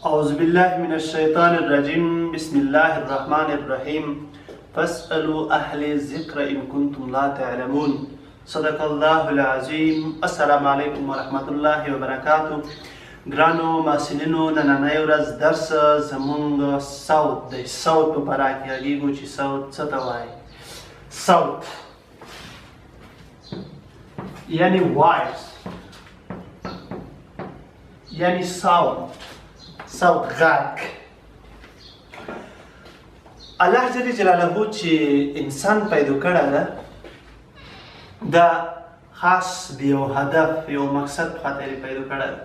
أعوذ بالله من الشيطان الرجيم بسم الله الرحمن الرحيم فاسألوا أهل الذكر إن كنتم لا تعلمون صدق الله العظيم. السلام عليكم ورحمة الله وبركاته. ګرانو محصلینو، نننۍ ورځ درس زموږ صوت دی. صوت په پاره کې غږیږو چې صوت څه ته وایي. صوت یعنی وایس، یعنی ساوند، صوت غږ. الله جل جلاله چې انسان پیدا کړی ده، دا خاص د یو هدف، یو مقصد په خاطر یې پیدا کړی ده.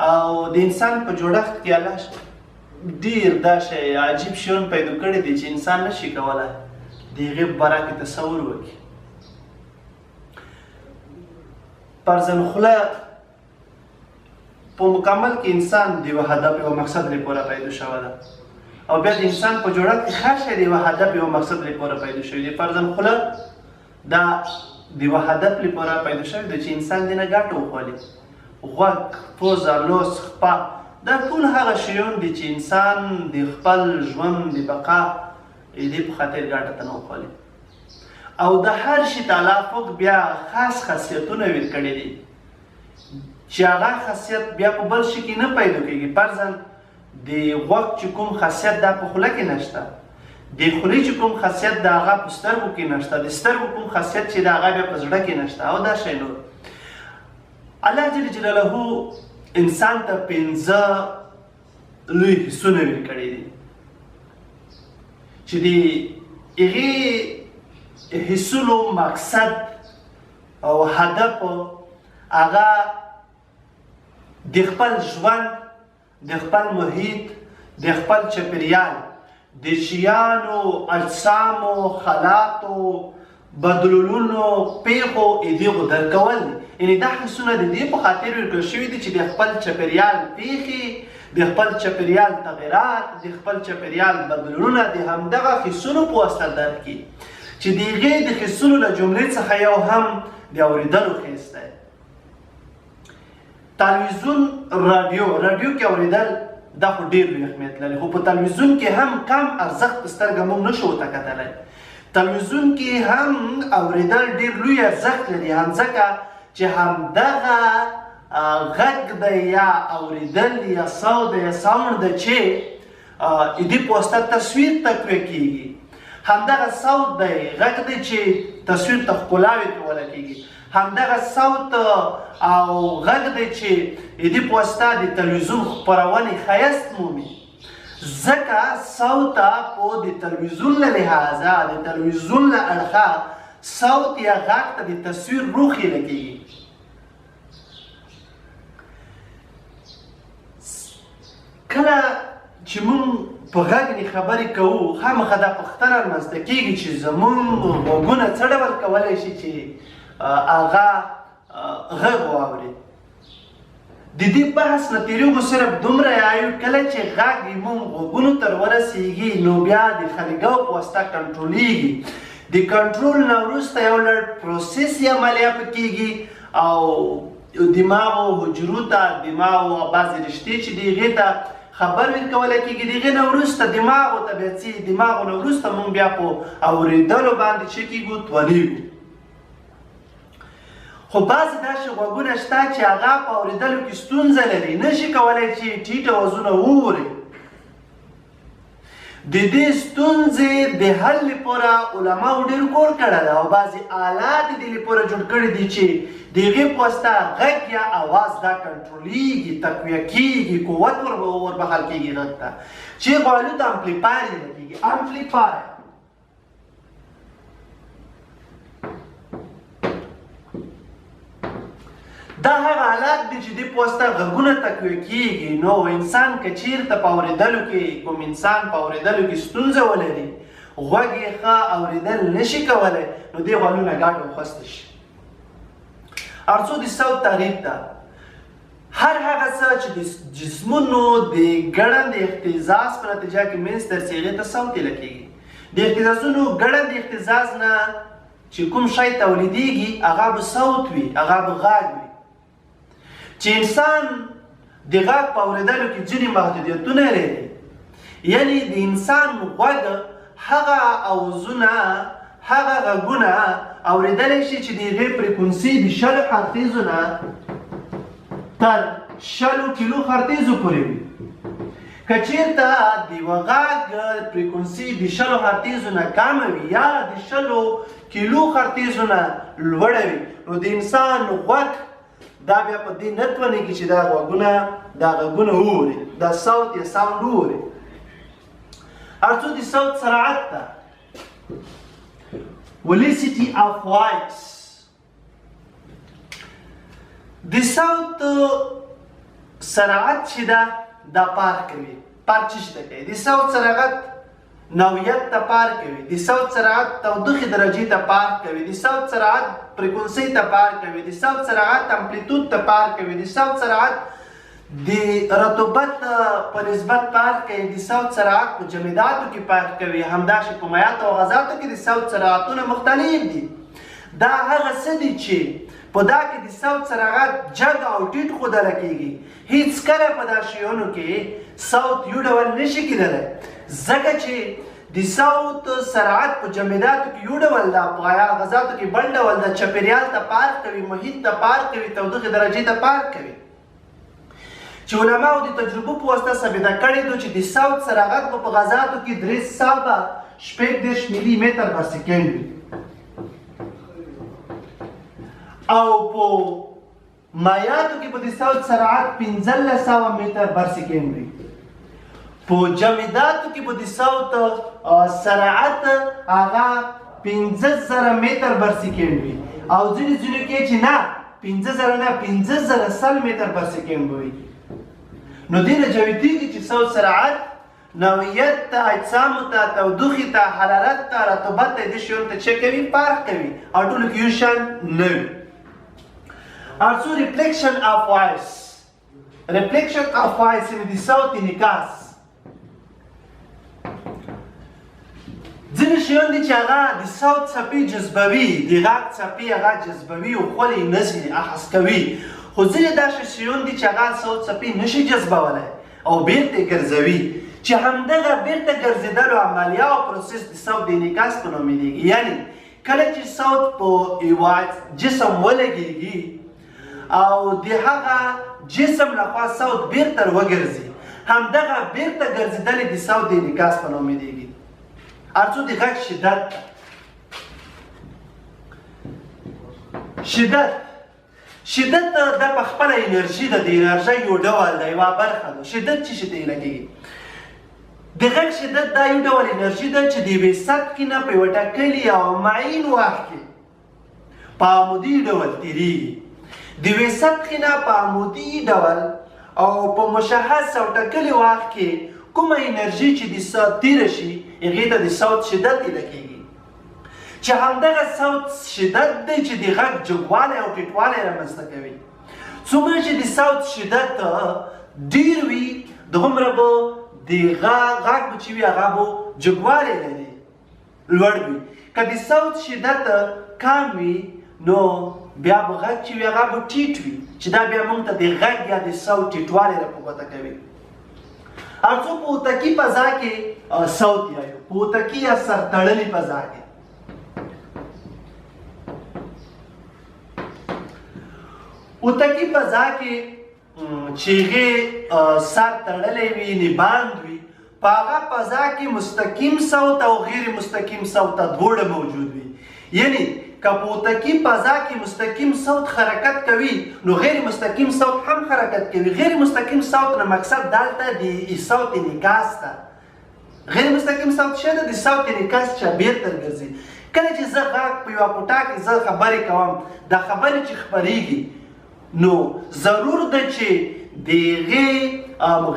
او د انسان په جوړښت کې الله ډېر داسې عجیب شیان پیدا کړي دي چې انسان نشي کولی د هغې په باره کې تصور وکړي. فرضاً خوله په مکمل کې انسان د یوه هدف، یوه مقصد لپاره پیدا شوی ده، او بیا د انسان په جوړښت کې هر شی د یوه هدف، یوه مقصد لپاره پیدا شوی دی. فرضاً خوله دا د یوه هدف لپاره پیدا شوی دی چې انسان دې نه ګټه وخولي. غوږ، پوزه، لوس، خپه، دا ټول هغه شیان دي چې انسان د خپل ژوند د بقا دې په خاطر ګټه ته نه وخولي. او د هر شي تعالی فوق بیا خاص خاصیتونه ویل کړي دي چې هغه خاصیت بیا په بل شي کې نه پیدا کېږي. فرضاً د غوږ چې کوم خاصیت دا په خوله کې نشته، د خولې چې کوم خاصیت دا هغه په سترګو کې نشته، د سترګو کوم خاصیت چې دا هغه بیا په زړه کې نشته، او دا شی نور. الله جل جلاله انسان ته 5 لوی حسونه ویل کړي دي چې د هغې حسونو مقصد او هدف هغه د خپل ژوند، د خپل محیط، د خپل چاپېریال، د شیانو، اجسامو، حالاتو، بدلونونو، پیښو دغو درکول دي. یعنې دا حسونه د دې په خاطر ورکړل شوي دي چې د خپل چاپېریال پیښې، د خپل چاپېریال تغیرات، د خپل چاپېریال بدلونونه د همدغه حسونو په واسطه درک کړي، چې د هغې د حسونو له جملې څخه یو هم د اورېدلو حس دی. تلویزیون، راډیو کې اورېدل دا خو ډېر لوی اهمیت لري، خو په تلویزیون کې هم کم ارزښت په سترګه موږ نشو ورته کتلی. تلویزیون کې هم اورېدل ډېر لوی ارزښت لري، هم ځکه چې همدغه غږ دی یا اورېدل یا صوت یا ساوند دی چې د دې په واسطه تصویر تقویه کېږي. همدغه صوت دی، غږ دی چې تصویر ته ښکلا ورکولی کېږي. همدغه صوت او غږ دی چې د دې په واسطه د تلویزیون خپرونې ښایست مومي. ځکه صوت په د تلویزیون له لحاظه، د تلویزیون له اړخه صوت یا غږ ته د تصویر روح خیله کېږي. کله چې موږ په غږ نه خبرې کوو، خامخا دا پوښتنه رامنځته کېږي چې زموږ غوږونه څه ډول کولی شي چې هغه غږ واوري. د دې بحث نه تېرېږو، صرف دومره یایو کله چې غږ موږ غوږونو ته ورسېږي نو بیا د خلیګاو په واسطه کنټرولېږي. د کنټرول نه وروسته یو لړ پروسس یې عملیه پکې کېږي او دماغو حجرو ته، دماغو بعضې رشتې چې د هغې ته خبر ورکولی کېږي، د هغې نه وروسته دماغو ته بیا څه، دماغو نه وروسته موږ بیا په اورېدلو باندې څه کېږو، توانېږو. خو بعضې داسې غوږونه شته چې هغه په اورېدلو کې ستونزه لري، نشي کولی چې ټیټ اوازونه ووري. د دې ستونزې د حل لپاره علماو ډېر کار کړی دی او بعضې آلات د دې لپاره جوړ کړي دي چې د هغې په واسطه غږ یا اواز دا کنټرولېږي، تقویه کېږي، قوت وربخل کېږي غږ ته، چې غوالو ته امپلیفایر یې کېږي. امپلیفایر دا هغه حالات دي چې د په واسطه غږونه تقویه کېږي. نو انسان که چېرته په اورېدلو کې، کوم انسان په اورېدلو کې ستونزه ولري، غوږ یې ښه اورېدل نشي کولی، نو دې غوږونه ګاډ وخوستی شي. ارڅو د صوت تعریف ده، هر هغه څه چې د جسمونو د ګړند اهتزاز په نتیجه کې منځته رسي هغې ته صوت ویله کېږي. د اهتزازونو ګړند اهتزاز نه چې کوم شی تولیدېږي هغه به صوت وي، هغه به غږ وي. چې انسان د غږ په اورېدلو کې ځینې محدودیتونه لري. یعنی د انسان غوږ هغه اوزونه هغه غږونه اورېدلی شي چې د هغې فریکونسي د 100 هرتزو نه تر 100 کیلو هرتزو پورې وي. که چېرته د یوه غږ فریکونسي د 100 هرتزو نه کمه وي یا د 100 کیلو هرتزو نه لوړه وي نو د انسان غوږ دا بیا په دې نه توانېږي چې دا غږونه ووري، دا صوت یا ساوند ووري. هر څو د صوت سرعت ته velocity of voice د صوت سرعت چې ده دا پار کوي. پار څه شي ته کوي؟ د صوت سرعت نوعیت ته پار کوي، د صوت سرعت تودوخې درجې ته پار کوي، د صوت سرعت فریکونسي ته پار کوي، د صوت سرعت امپلیتود ته پار کوي، د صوت سرعت د رطوبت په نسبت پار کوي، د صوت سرعت په جماداتو کې پار کوي، همداسې په مایعات او غازاتو کې د صوت سرعتونه مختلف دي. دا هغه څه دي چې په دا کې د صوت سرعت جګ او ټیټ ښودله کېږي. هېڅکله په دا شیانو کې صوت یو ډول نشي کېدلی ځکه چې د صوت سرعت په جماداتو کې یو ډول ده، په غازاتو کې بل ډول ده، چاپېریال ته پار کوي، محیط ته پار کوي، تودوخې درجې ته پار کوي. چې علماو د تجربو په واسطه ثابته کړې ده چې د صوت سرعت په غازاتو کې 340 ملي متر پر سکند وي او په مایعاتو کې به د صوت سرعت 1500 متر پر سکند وي. په جماداتو کې به د صوت سرعت هغه 15000 متر پر سکند وي او ځینې کې چې نه 15000 نه 15000 متر پر سکند وي. نو دې نه جوړېږي چې صوت سرعت نوعیت ته، اجسامو ته، تودوخې ته، حرارت ته، رطوبت ته، دې شیانو ته څه کوي؟ فرق کوي او ټولو کې یو شان نه وي. Also reflection of voice. Reflection of voice یعنې د صوت انعکاس. ځینې شیان دي چې هغه د صوت څپې جذبوي، د غږ څپې هغه جذبوي او خولې نسي احس کوي، خو ځینې داسې شیان دي چې هغه صوت څپې نشي جذبولی او بیرته ګرځوي چې همدغه بیرته ګرځېدلو عملیه او پروسس د صوت د انعکاس په نوم یادېږي. یعنې کله چې صوت په یوه جسم ولګېږي او د هغه جسم لخوا صوت بیرته وګرځي، همدغه بیرته ګرځېدلې د صوت د انعکاس په نوم یادېږي. هر څو د غږ شدت دا په خپله انرژي ده، د انرژۍ یو ډول ده، یوه برخه ده. شدت څه شي ته ویل کېږي؟ د غږ شدت دا یو ډول انرژي ده چې د یوې سطحې نه په یوه ټاکلي او معین وخت کې په عمودي ډول تېرېږي. د یوې سطحې نه په عمودي ډول او په مشخص او ټاکلي وخت کې کومه انرژي چې د صوت تېره شي هغې ته د صوت شدت ویل کېږي. چې همدغه صوت شدت دی چې د غږ جګوالی او ټیټوالی رامنځته کوي. څومره چې د صوت شدت ډېر وي دومره به د غږ به چې وي هغه به جګوالی لري، لوړ وي. که د صوت شدت کم وي نو بیا به غږ چې وي هغه به ټیټ وي چې دا بیا موږ ته د غږ یا د صوت ټیټوالی را په ګوته کوي. هر څو په اتکي فضا کې صوت یایو، په اتکي یا سرتړلې فضا کې اتکي فضا کې چې هغې سر تړلی وي، نباند وي، په هغه فضا کې مستقیم صوت او غیر مستقیم صوت دواړه موجود وي. یعنی که په اتکي فضا کې مستقیم صوت حرکت کوي نو غیر مستقیم صوت هم حرکت کوي. غیر مستقیم صوت نه مقصد دلته د صوت انعکاس ده. غیر مستقیم صوت څه ده؟ د صوت انعکاس چې بیرته ګرځي. کله چې زه غږ په یوه کوټه کې زه خبرې کوم، دا خبرې چې خپرېږي نو ضرور ده چې د هغې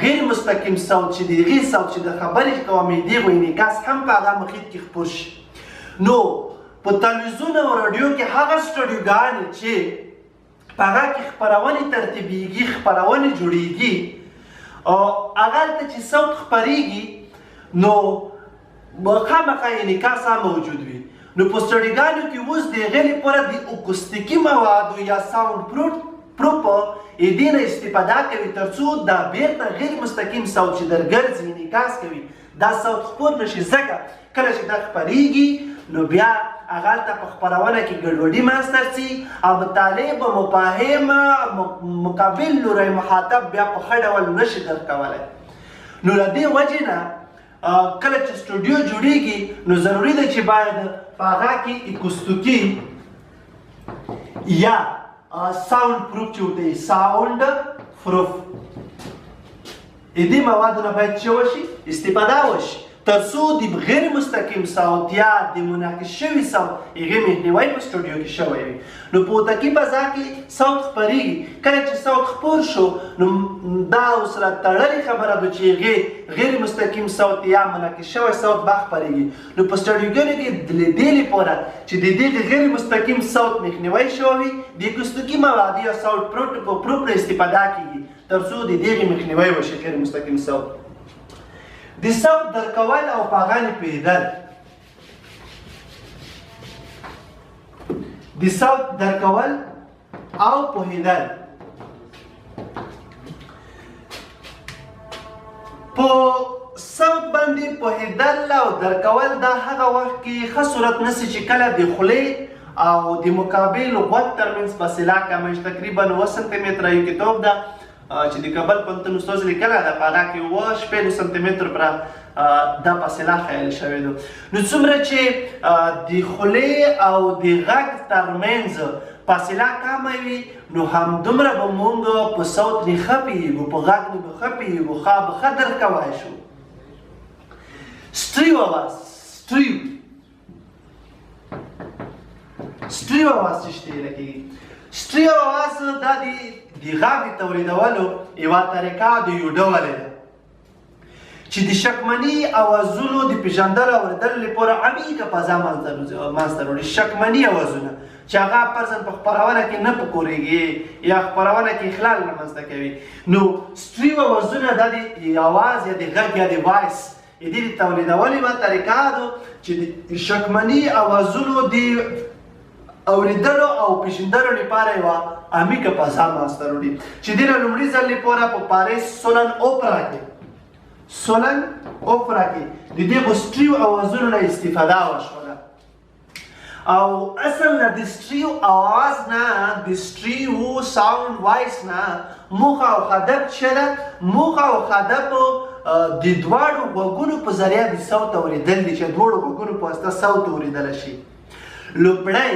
غیر مستقیم صوت چې د هغې صوت چې د خبرې کوم دغه انعکاس هم په هغه محیط کې خپور شي. نو په تلویزیون او راډیو کې هغه سټوډیوګانې چې په هغه کې خپرونې ترتیبېږي، خپرونې جوړېږي او هغه هلته چې صوت خپرېږي نو خامخا انعکاس هم موجود وي. نو په سټوډیوګانو کې اوس د هغې لپاره د اکوستیکي موادو یا ساوند پروف پروپ دې نه استفاده کوي ترڅو دا بیرته غیر مستقیم صوت چې درګرځي انعکاس کوي دا صوت خپور نشي. ځکه کله چې دا خپریږي نو بیا هغه ته په خپرونه کې ګډوډي منځته راځي او مطالب مفاهیم مقابل لوری مخاطب بیا په ښه ډول نشي درک کولی. نو له دې وجې نه کله چې سټوډیو جوړیږي نو ضروري ده چې باید په هغه کې اکوستیکي یا ساوند پروف چې ورته وایي ساوند پروف دې موادو نه باید څه وشي استفاده وشي ترڅو د غیر مستقیم صوت یا د منعکس شوي صوت هغې مخنیوی په سټوډیو کې شوی وي. نو په اتاقي فضا کې صوت خپریږي. کله چې صوت خپور شو نو دا سره تړلې خبره ده چې هغې غیر مستقیم صوت یا منعکس شوی صوت به خپریږي. نو په سټوډیوګانو کې د دې لپاره چې د دې غیر مستقیم صوت مخنیوی شوی وي د اکوستیکي موادو یا ساوند پروف نه استفاده کیږي ترڅو د دې مخنیوی وشي غیر مستقیم صوت. د صوت درکول او په هغه نه پوهېدل. د صوت درکول او پوهېدل په صوت باندې پوهېدل او درکول دا هغه وخت کې ښه صورت نیسي چې کله د خولې او د مقابل غوږ ترمنځ فاصله کمه شي. تقریبا 9 سانتي متره یو کتاب ده چې د کابل پوهنتون استاد لیکلی ده په هغه کې 9 سانتي متر پره دا فاصله خیال شوې ده. نو څومره چې د خولې او د غږ ترمنځ فاصله کمه وي نو همدومره به موږ په صوت نه ښه پوهېږو په غږ نه به ښه پوهېږو به ښه درک کولی شو. سټریو اواز سټریو اواز چې شته ویل کېږي. سټریو اواز دا د غږ تولیدولو یوه طریقه د یو ډول ده چې د شکمني اوازونو د پیژندلو او اورېدلو لپاره عمیقه فضا منځته راوړي. شکمني اوازونه چې هغه فرضاً په خپرونه کې نه پکورېږي یا خپرونه کې اخلال رامنځته کوي. نو سټریو اوازونه دا د اواز یا د غږ یا د وایس د دې تولیدولو یوه طریقه ده چې د شکمني اوازونو د اوریدلو او پیژندلو لپاره یوه عمیقه فضا منځته راوړي چې دې نه لومړي ځل لپاره په پاریس سولن اوپرا کې د دې سټریو اوازونو نه استفاده وشوله. او اصل نه د سټریو اواز نه د سټریو ساوند وایس نه موخه او هدف څه ده؟ موخه او هدف د دواړو غوږونو په ذریعه د صوت اوریدل دي چې دواړو غوږونو په واسطه صوت اوریدلی شي. لومړی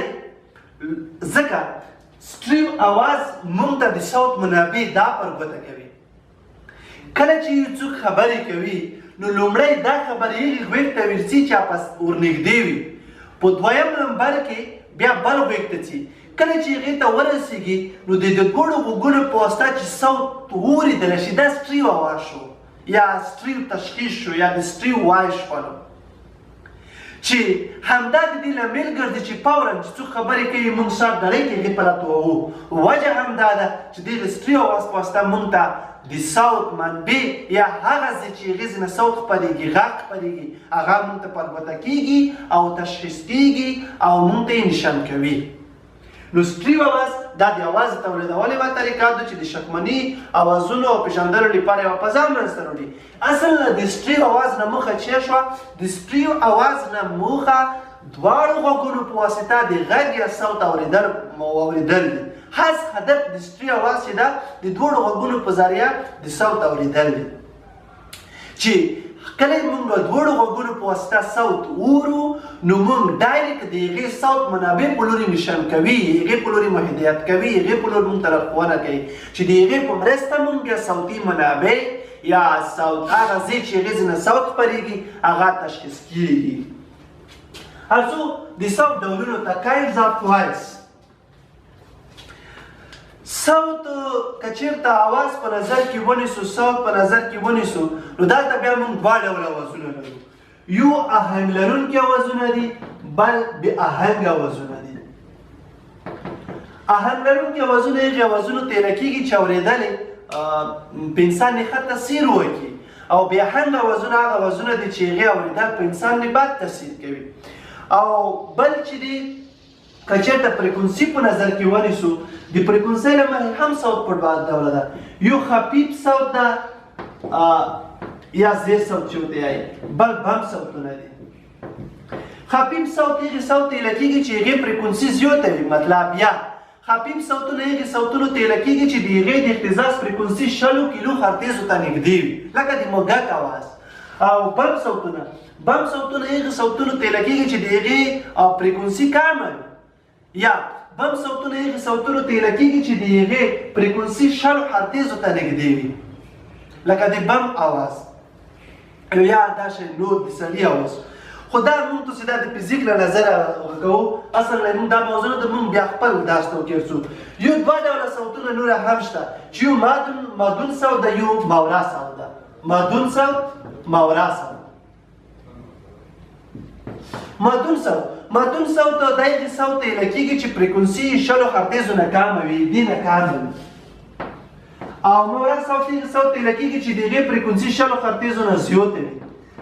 ځکه سټریو اواز موږ ته د صوت منابع دا پرګوته کوي. کله چې یو څوک خبرې کوي نو لومړی دا خبرې هغې غوږ ته ورځي چې هغه ورنږدې وي. په دویم نمبر کې بیا بل غوږ ته ځي. کله چې هغې ته ورسېږي نو د دواړو غوږونو په واسطه چې صوت واورېدلی شي دا سټریو اواز شو یا سټریو تشخیص شو یا د سټریو وایس شولو چې همدا د دې لامل ګرځي چې فوراً چې څوک خبرې کوي موږ سر ډړۍ کې هغې پراته ووهو. وجه همدا ده چې دغې سټریو اواز په واسطه موږ ته د صوت منبع یا هغه ځای چې هغې نه صوت خپرېږي غږ خپرېږي هغه موږ ته پرګوته کېږي او تشخیص کېږي او موږ ته یې نشان کوي. نو سټریو اواز دا د اواز تولیدولو یوه طریقه ده چې د شکمني اوازونو او پېژندلو لپاره یوه فضا منځته راوړي. اصل نه د سټریو اواز نه موخه څه شوه؟ د سټریو اواز نه موخه دواړو غوږونو په واسطه د غږ یا صوت اورېدل دي. هدف د سټریو اواز چې ده د دواړو غوږونو په ذریعه د صوت اورېدل دي چې کله موږ دواړو غوږونو په واسطه صوت اورو نو موږ ډایرکټ د هغې صوت منابع په لوري نشان کوي هغې په لوري مو هدایت کوي هغې په لوري موږ ته لارښوونه کوي چې د هغې په مرسته موږ بیا صوتي منابع یا صوت هغه ځای چې هغې ځینې صوت خپرېږي هغه تشخیص کېږي. ارڅو د صوت ډولونو ته کایندز آف وایس. صوت که چېرته اواز په نظر کې ونیسو صوت په نظر کې ونیسو نو دلته بیا موږ دوه ډوله اوازونه لرو. یو آهنګ لرونکي اوازونه دي بل بې آهنګه اوازونه دي. آهنګ لرونکي اوازونه هغې اوازونو ته ویله کېږي چې اورېدلې په انسان یې ښه تاثیر وکړي او بې آهنګه اوازونه هغه اوازونه دي چې هغې اورېدل په انسان یې بد تاثیر کوي. او بل چې دی که چېرته فریکونسي په نظر کې ونیسو د فریکونسۍ له مخې هم صوت په دوه ډوله ده. یو خفیف صوت ده یا زیر صوت چې ورته وایي، بل بم صوتونه دي. خفیف صوت هغې صوت ته ویله کېږي چې هغې فریکونسي زیاته وي. مطلب یا خفیف صوتونه هغې صوتونو ته ویله کېږي چې د هغې د اهتزاز فریکونسي 100 کیلو هرتزو ته نږدې وي، لکه د موږک اواز. او بم صوتونه هغې صوتونو ته ویله کېږي چې د هغې فریکونسي کمه وي. یا بم صوتونه هغې صوتونو ته ویله کېږي چې د هغې فریکونسي 100 هرتزو ته نږدې وي، لکه د بم اواز یا داسې نور د سړي اواز. خو دا موږ تاسې دا د فزیک له نظره کوو. اصل نه موږ دا موضوع نه ده، موږ بیا خپل درس ته وګرځو. یو دوه ډوله صوتونه نور هم شته چې یو مادون صوت ده، یو ماورا صوت ده. مادون صوت، ماورا صوت. مادون صوت د هغې صوت ته ویله کېږي چې فریکونسي یې 100 هرتزو نه کمه وي، دې نه کم وي. او ماورا صوت هغې صوت ته ویله کېږي چې د هغې فریکونسي 100 هرتزو نه زیاته وي.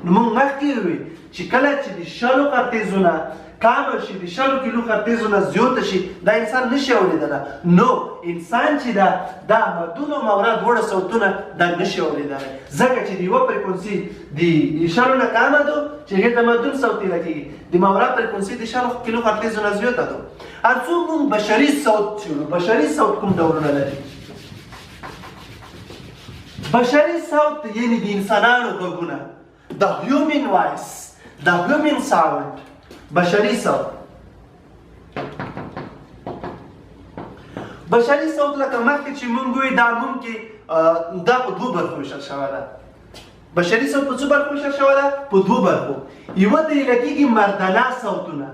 نو موږ مخکې وویل چې کله چې د 100 هرتزو نه کمه شي، د 100 کیلو هرتزو نه زیاته شي، دا انسان نشي اورېدلی. نو انسان چې ده دا مادون او ماورا دواړه صوتونه دا نشي اورېدلی، ځکه چې د یوه فریکونسي د 100 نه کمه ده چې هغې ته مادون صوت ویله کېږي، د ماورا فریکونسي د 100 کیلو هرتزو نه زیاته ده. هر څو موږ بشري صوت چې بشري صوت کوم ډولونه لري؟ بشري صوت یعنې د انسانانو غږونه، the human voice, the human sound. بشري صوت لکه مخکې چې موږ وایو دا ممکن دا په دوو برخو ویشل شوی ده. بشري صوت په څو برخو ویشل شوی ده؟ په دوو برخو. یوه ته ویله کېږي مردانه صوتونه،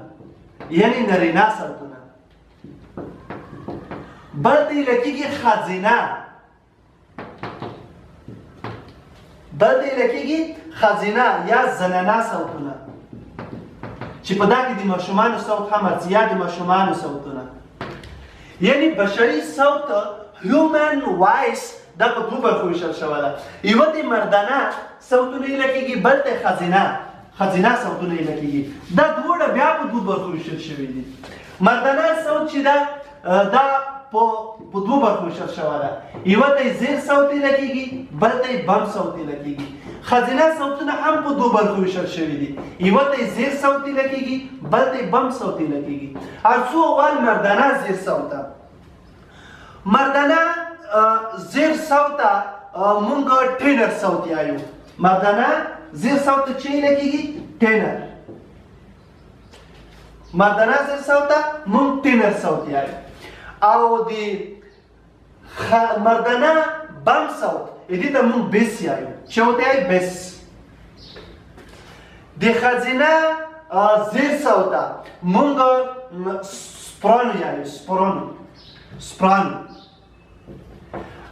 یعنې نرینه صوتونه. بل ته ویله کېږي خزینه یا زنانه صوتونه، چې په دا کې د ماشومانو صوت هم راځي، یا د ماشومانو صوتونه. یعنی بشري صوت هیومن وایس دا په دوو برخو ویشل شوی ده. یوه ته مردانه صوتونه ویله کېږي، بل ته خزینه صوتونه ویله کېږي. دا دواړه بیا په دوو برخو ویشل شوي دي. مردانه صوت چې ده دا په دوو برخو ویشل شوی ده. یوه ته زیر صوت ویله کېږي، بل ته بم صوت ویله کېږي. خزینه صوتونه هم په دوو برخو ویشل شوي دي. یوه ته زیر صوت ویله کېږي، بل ته بم صوت ویله کېږي. هر څو اول مردانه زیر صوته. مردانه زیر صوته مونږ ټینر صوت یایو. مردانه زیر صوت ته چې ویله کېږي؟ ټینر. مردانه زیر صوته مونږ ټینر صوت یایو. او د مردانه بم صوت دې ته مونږ بیس یایو. چې ورته یایي بیس. د ښځینه زیر صوته مونږ سپرانو یایو. سپرانو.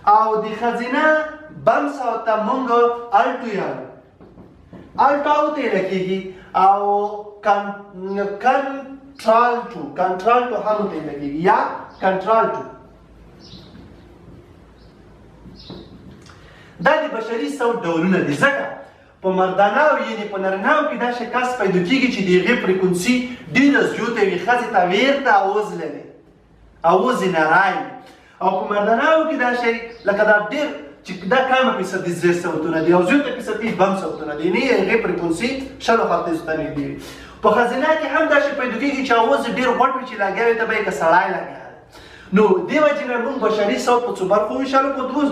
او د ښځینه بم صوته مونږ الټو یایو. الټو ته ویله کېږي. او کنټرالټو هم ته ویله کېږي یا کنټرالټو. دا د بشري صوت ډولونه دي. ځکه په مردانهو یعنې په نرینهو کې دا شکست پیدا کېږي چې د هغې فریکونسي ډېره زیاته وي. ښځې ته ویرته اواز لري، اواز یې نری وي. او په مردانهو کې دا شی لکه دا ډېر چې دا کمه فیصدي زیر صوتونه دي او زیاته فیصدي بم صوتونه دي، یعنې هغې فریکونسي 100 هرتزو ته نږدې وي. په ښځینه کې هم دا شی پیدا کېږي چې اواز یې ډېر غوټ وي چې لګیا وي ته به یې که سړی لګیا. نو دې وجې نه موږ بشري صوت په څو برخو ویشلو؟ په دوو.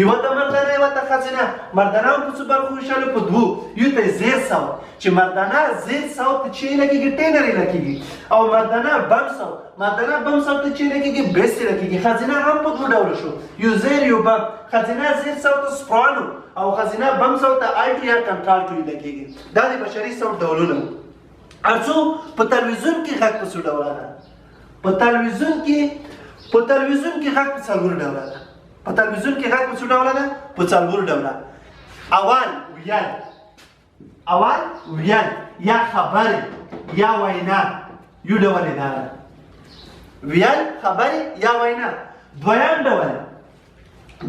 یوه ته مردانه، یوه ته ښځینه. مردانه هم په څو برخو ویشلو؟ په دوو. یو ته زیر صوت چې مردانه زیر صوت ته چې ویله کېږي ټینر ویله کېږي. او مردانه بم صوت ته چې ویله کېږي بیس ویله کېږي. ښځینه هم په دوو ډوله شو، یو زیر یو بم. ښځینه زیر صوت ته سپرانو او ښځینه بم صوت ته الټو یا کنټرالټو ویله کېږي. دا د بشري صوت ډولونه. هر څو په تلویزیون کې غږ په څو ډوله ده؟ په تلویزیون کې غږ په څلور ډوله ده. په تلویزیون کې غږ په څو ډوله ده؟ په څلور ډوله. اول ویل یا خبرې یا وینا، یو ډول یې دا ده. ویل، خبرې یا وینا.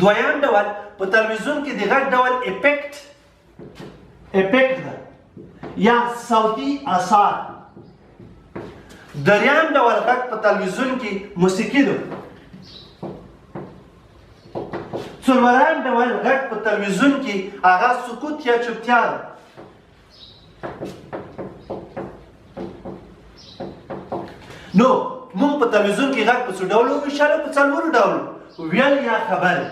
دویم ډول په تلویزیون کې د غږ ډول اپیکټ ده یا صوتي اثار. دریم ډول غږ په تلویزیون کې موسیقي ده. څلورم ډول غږ په تلویزیون کې هغه سکوت یا چوپتیا ده. نو موږ په تلویزیون کې غږ په څو ډولو انشاءالله په څلورو ډولو ویل یا خبرې.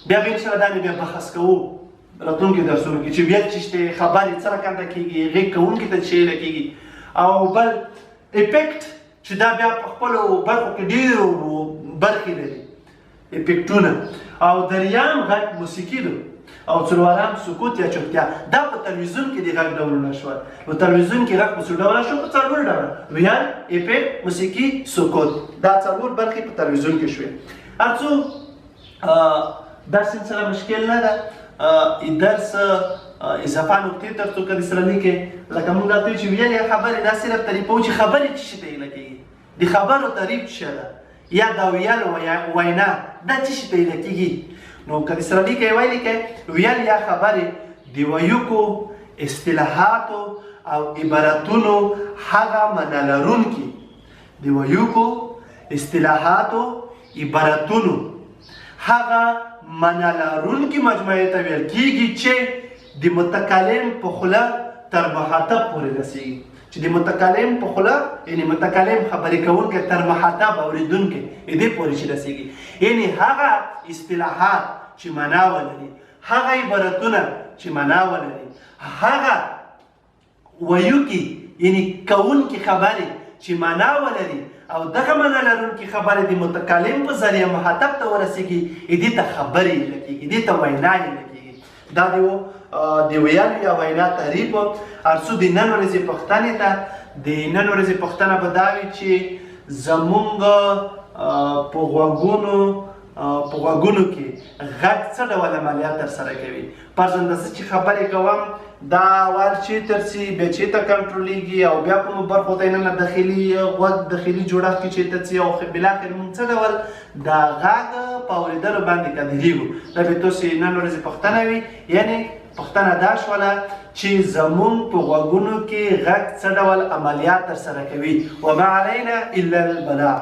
بیا به انشاءالله دا بیا بحث کوو راتلونکي درسونو کې چې ویل چې شته خبرې څه رقم کېږي غږ کوونکي ته څه کېږي او بل افیکټ چې دا بیا په خپلو برخو کې ډېرو برخې لري افیکټونه. او دریم غږ موسیقي ده او څلورم سکوت یا چوپتیا. دا په تلویزیون کې د غږ ډولونه شول. نو تلویزیون کې غږ په څو ډوله شو؟ په څلور ډوله: ویل، افیکټ، موسیقي، سکوت. دا څلور برخې په تلویزیون کې شوې. هر څو درس سره مشکل نه ده. درس اضافه نقطې تر څو کدي سره لیکې لکه موږ راته چې ویل یا خبرې دا صرف طریقه و چې خبرې څه شي ته ویل کېږي. د خبرو تعریف څه ده یا دا ویل وینا دا څه شي ته ویل کېږي. نو کدي سره لیکې ویل کې ویل یا خبرې د ویوکو اصطلاحاتو او عبارتونو هغه معنا لرونکي د ویوکو اصطلاحاتو عبارتونو هغه معنا لرونکي مجموعې ته ویل کېږي چې د متکلم په خوله تر مخاطب پورې رسېږي. چې د متکلم په خوله یعنې متکلم خبرې کوونکی تر مخاطب اورېدونکی دې پورې چې رسېږي. یعنې هغه اصطلاحات چې معنا ولري، هغه عبارتونه چې معنا ولري، هغه ویونکي یعنې کوونکي خبرې چې معنا ولري او دغه معنا لرونکي خبرې د متکلم په ذریعه مخاطب ته ورسېږي دې ته خبرې ویل کېږي، دې ته وینا ویل کېږي. دا د ویل یا وینا تعریف. هر څو د نن ورځې پوښتنې ته د نن ورځې پوښتنه به دا وي چې زمونږ په غوږونو کې غږ څه ډول عملیات ترسره کوي. فرضاً زه چې خبرې کوم دا وال چې ترسي بیا چېرته کنټرولېږي او بیا کومو برخو ته یې ننه داخلي غوږ داخلي جوړښت کې چېرته ځي او بالاخره موږ څه ډول دا غږ په اورېدلو باندې قادرېږو. دا به تاسې نن ورځې پوښتنه وي. یعنې پوښتنه دا شوله چې زمونږ په غوږونو کې غږ څه ډول عملیات ترسره کوي. وما علینا الا البلاغ.